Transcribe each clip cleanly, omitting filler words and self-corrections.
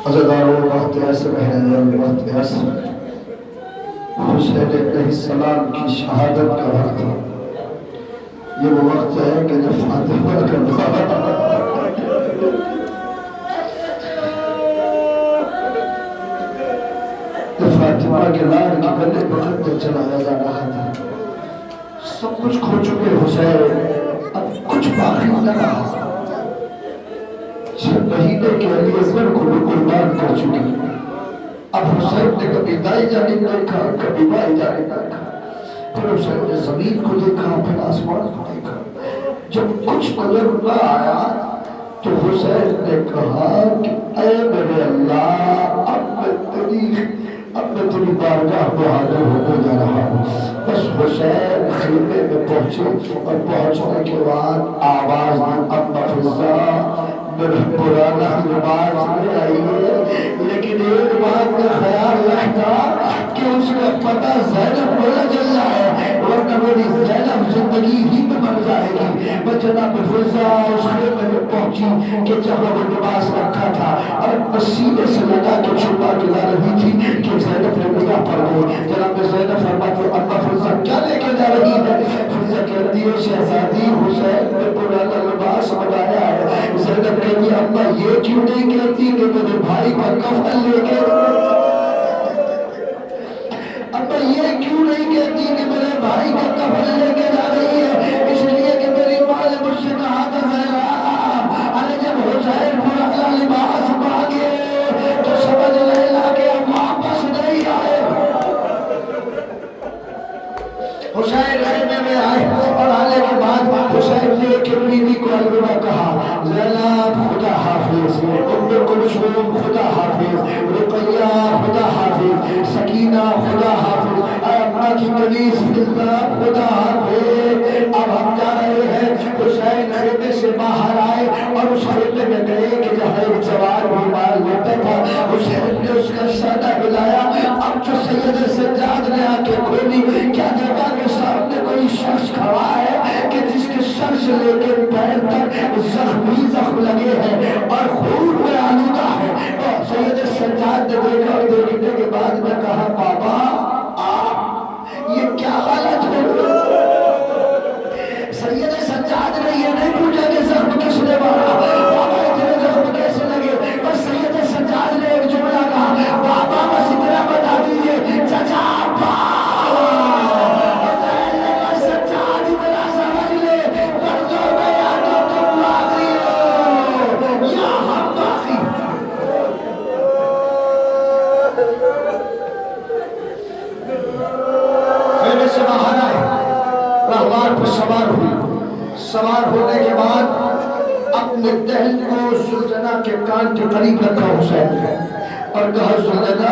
عزاداروں وقت عصر ہے، وقت عصر حسین علیہ السلام کی شہادت کا وقت ہے۔ یہ وہ وقت ہے کہ جب فاطمہ کا فاطمہ کے لال کی گلے بخت پر چلایا جا رہا تھا۔ سب کچھ کھو چکے حسین، اب کچھ باقی نہ رہا۔ 6 مہینے کے علی اصغر کو بھی قربان کر چکی۔ اب حسین نے کبھی دائیں جانب دیکھا، کبھی بائیں جانب دیکھا، پھر حسین نے زمین کو دیکھا، پھر آسمان کو دیکھا۔ جب کچھ نظر نہ آیا تو حسین نے کہا کہ اے میرے اللہ، اب میں تیری بارگاہ میں حاضر ہونے جا رہا ہوں۔ بس حسین خیمے میں پہنچے اور پہنچنے کے بعد آواز اما فضا میرا پرانا لباس میں آئی ہے، لیکن ایک بات کا خیال رکھتا کہ اس کا پتہ زینب بڑا جل جائے، ورنہ میری زینب زندگی ہی میں مر جائے گی۔ میں جناب فضا اس خیمے میں پہنچی کہ جہاں وہ لباس رکھا تھا اور سینے سے لگا کے چھپا کے لا رہی تھی کہ زینب نے نگاہ پڑ گئی۔ جناب زینب فرماتی اما فضا کیا لے کے جا رہی ہے؟ فضا کہتی ہے شہزادی حسین نے پرانا لباس بنایا ہے۔ زینب کہتی اما یہ کیوں نہیں کہتی کہ میرے بھائی کا کفن لے کے، اما یہ کیوں نہیں کہتی کہ میرے بھائی کا کفن لے کے جا رہی ہے؟ اس لیے کہ میری ماں نے مجھ سے کہا تھا ارے جب حسین پرانا لباس مانگے تو سمجھ لینا کہ اب واپس نہیں آئے۔ حسین خیمے میں آئے اور آنے کے بعد حسین نے ایک بیوی کو الوداع کہا، زینب خدا حافظ، ام کلثوم خدا حافظ، رقیہ خدا حافظ، سکینہ خدا حافظ، اے اماں کی کنیز فضا خدا حافظ۔ اب ہم جا رہے ہیں۔ حسین خیمے سے باہر آئے اور اس خیمے میں گئے کہ جہاں ایک جوان بیمار لیٹا تھا، حسین نے اس کا شانہ ہلایا۔ اب جو سید سجاد نے آنکھیں کھولی، کیا دیکھا کہ سامنے کوئی شخص کھڑا ہے کہ جس کے سر سے لے کے پیر تک زخم لگے ہیں اور خون میں آلودہ ہے۔ تو سید سجاد نے دیکھا اور دیکھنے کے بعد میں کہا بابا آپ یہ کیا حالت ہے؟ سید سجاد نے یہ نہیں پوچھا کہ زخم کس نے مارا، بابا اتنے زخم کیسے لگے، بس سید سجاد نے ایک جملہ کہا بابا بس اتنا بتا دیجئے چچا سوار ہونے کے بعد اپنے دہن کو زلجنہ کے کان کے قریب رکھا حسین نے اور کہا زلجنہ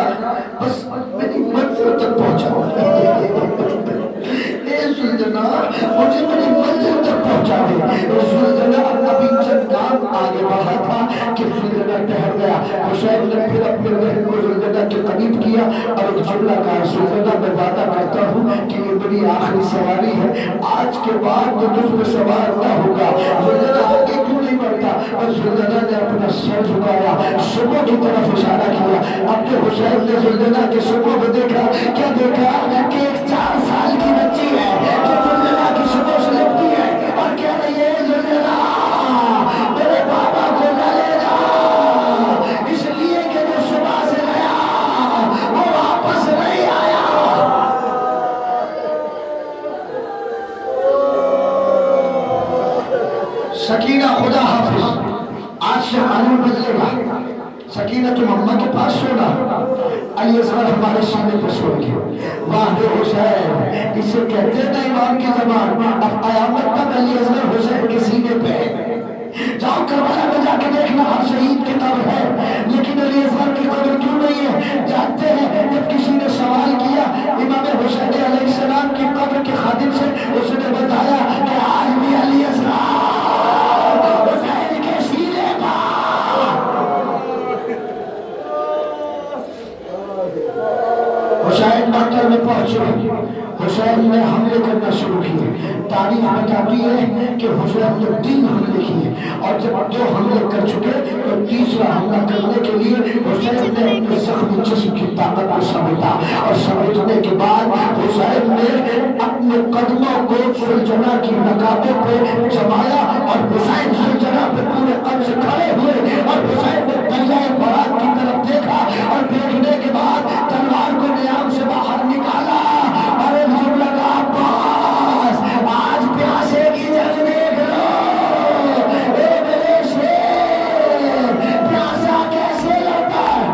بس میری منزل تک پہنچا، اے زلجنہ مجھے میری منزل تک پہنچا دے۔ زلجنہ ابھی چند گام آگے بڑھا تھا کہ زلجنہ ٹہر گیا۔ حسین نے پھر اپنے دہن کو زلجنہ کے قریب کیا اور ایک جملہ کہا زلجنہ میں وعدہ کرتا ہوں کہ یہ میری آخری سواری ہے، آج کے بعد تو تجھ میں سوار نہ ہوگا۔ زلجنہ آگے کیوں نہیں بڑھتا؟ اور زلجنہ نے اپنا سر جھکایا، صبح کی طرف اشارہ کیا۔ اب جو حسین نے زلجنہ کے صبح میں دیکھا، کیا دیکھا کہ ایک 4 سال کی بچی ہے جو زلجنہ کی صبح سے لپٹی ہے اور کہہ رہی ہے زلجنہ میرے بابا کو نہ لے جا، اس لیے کہ جو صبح سے گیا وہ واپس نہیں آیا۔ سکینہ خدا حافظ، آج سے قانون بدلے گا، سکینہ تم اماں کے پاس سونا، علی اصغر ہمارے سینے پر سو گئے۔ واہ حسین اسے کہتے ہیں امام کی زبان، اب قیامت تک علی اصغر حسین کے سینے پہ ہے۔ جاؤ کربلا میں جا کے دیکھنا، ہر شہید کی قبر ہے، لیکن علی اصغر کی قبر کیوں نہیں ہے؟ جانتے ہیں جب کسی نے سوال کیا امام حسین علیہ السلام کی قبر کے خادم سے، اس نے بتایا کہ آج بھی علی اصغر حسین کے سینے پر۔ حسین مکہ میں پہنچے حسین نے حملے کرنا شروع کیے. تاریخ بتاتی ہے کہ حسین نے 3 حملے کیے اور جب 2 حملے کر چکے تو تیسرا حملہ کرنے کے لیے حسین نے اپنے زخمی جسم کی طاقت کو سمیٹا اور سمیٹنے کے بعد حسین نے اپنے قدموں کو سلجنا کی نقابوں پہ جمایا اور حسین سلجنا پہ پورے قد سے کھڑے ہوئے اور حسین نے دریائے فرات کی طرف دیکھا اور دیکھنے کے بعد تلوار کو نیام سے باہر نکالا اور ہم لگا عباس آج پیاسے کی جنگ دیکھ لو. اے میرے شیر پیاسا کیسے لڑتا ہے.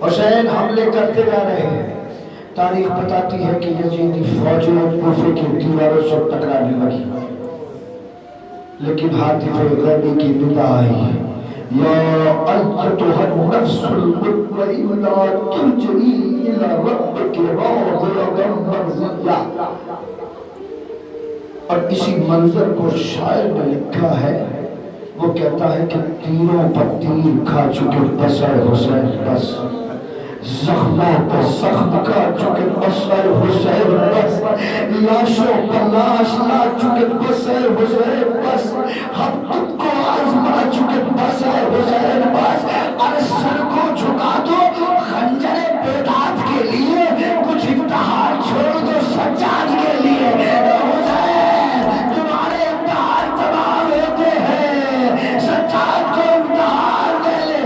حسین حملے کرتے جا رہے ہیں. تاریخ بتاتی ہے کہ یزیدی فوجیں کوفے کی دیواروں سے ٹکرانے لگی لیکن حاطف غیبی کی ندا آئی. یا ایتها النفس المطمئنہ ترجعی الی ربک راضیۃ مرضیہ. اور اسی منظر کو شاعر نے لکھا ہے. وہ کہتا ہے کہ تیروں پر تیر کھا چکے بس اے حسین بس, زخموں پر زخم کھا چکے بس اے حسین بس, لاشوں پر لاش لا چکے بس اے حسین بس, ہم تم کو آزما چکے بس اے حسین بس. اور سر کو جھکا دو خنجر بیداد کے لیے, کچھ امتحان چھوڑ دو سجاد کے لیے. حسین تمہارے امتحان تمام ہوتے ہیں, سجاد کو امتحان دے لے.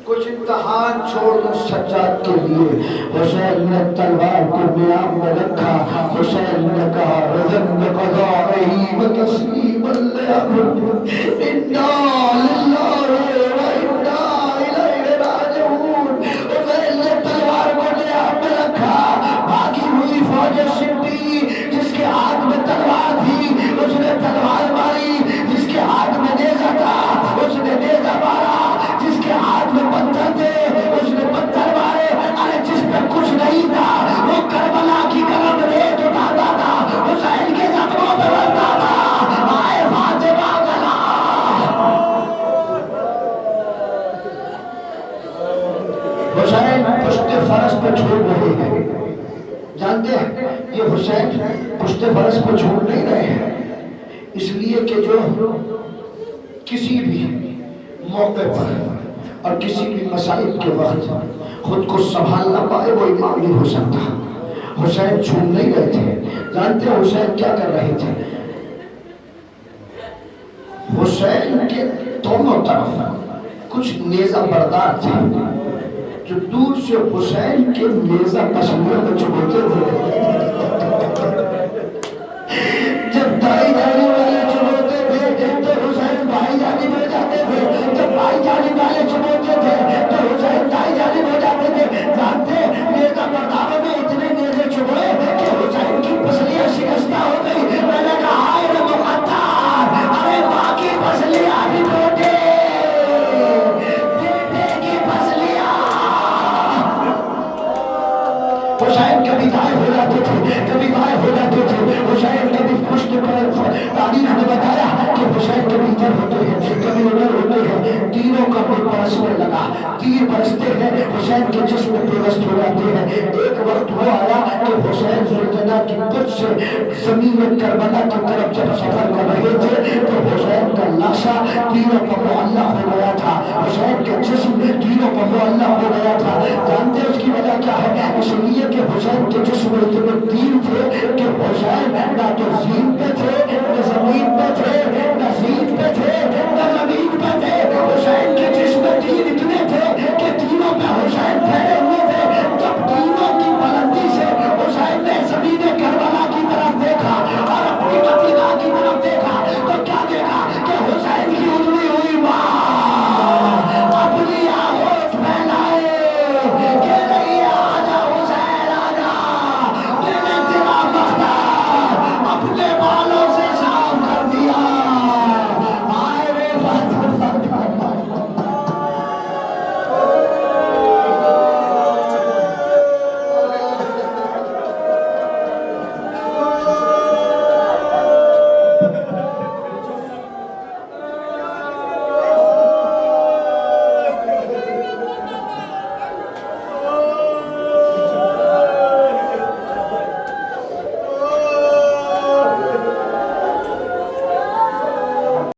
کچھ امتحان چھوڑ دو سجاد کے لیے. حسین نے تلوار کو نیام میں رکھا. حسین نے کہا رضن بقضائہ و تسلیما لامر انا للہ و انا الیہ راجعون. حسین نے تلوار کو نیام میں رکھا. بھاگی ہوئی فوج سپی جس کے ہاتھ میں تلوار تھی اس نے تلوار ماری, جس کے ہاتھ میں نیزہ تھا اس نے نیزہ مارا, جس کے ہاتھ میں پتھر تھے اس نے پتھر مارے. ارے جس پہ کچھ نہیں تھا وہ کربلا کی قلم ریت اٹھاتا تھا, حسین کے زخموں پہ بنتا تھا. آئے فاطمہ گلا. حسین پشت فرس پہ چھوڑ رہے ہیں. جانتے ہیں یہ حسین پشت فرس پہ چھوڑ نہیں رہے ہیں اس لیے کہ جو کسی بھی موقع پر اور کسی بھی مسائل کے وقت خود کو سنبھال نہ پائے وہ امام نہیں ہو سکتا. حسین چھوڑ نہیں رہے تھے. جانتے ہیں حسین کیا کر رہے تھے؟ حسین کے دونوں طرف کچھ نیزہ بردار تھے جو دور سے حسین کے نیزہ پسندوں کو چبھوتے تھے. جب دائی جانے والے چبھوتے تھے تو حسین بھائی جانب ہو جاتے تھے, جب بھائی جانب والے چبھوتے تھے تو حسین دائی جانب ہو جاتے تھے. جانتے نیزہ برداروں میں اتنے نیزے چبھوئے کہ حسین کی پسلیاں شکستہ ہو گئی. میں نے کہا آئے مقدار, ارے باقی پسلیاں بھی ٹوٹے, بیٹے کی پسلیاں. حسین کبھی دائیں ہو جاتے تھے کبھی بائیں ہو جاتے تھے. حسین کبھی پشت پر, تاریخ نے بتایا کہ حسین کبھی ادھر ہوتے ہیں کبھی ادھر ہوتے ہیں. تیروں کا بھی برسنے لگا, تیر برستے ہیں حسین کے جسم میں پیوست ہو جاتے ہیں. ایک وقت وہ آیا کہ حسین زلجنا کی کچھ سے زمین میں کربلا کی طرف جب سفر کر رہے تھے تو حسین کا لاشا تیروں پر معلق ہو گیا تھا. حسین کے جسم تیروں پر معلق ہو گیا تھا. جانتے اس کی وجہ کیا ہے؟ اس لیے کہ حسین کے جسم میں اتنے تیر تھے کہ حسین نہ تو زین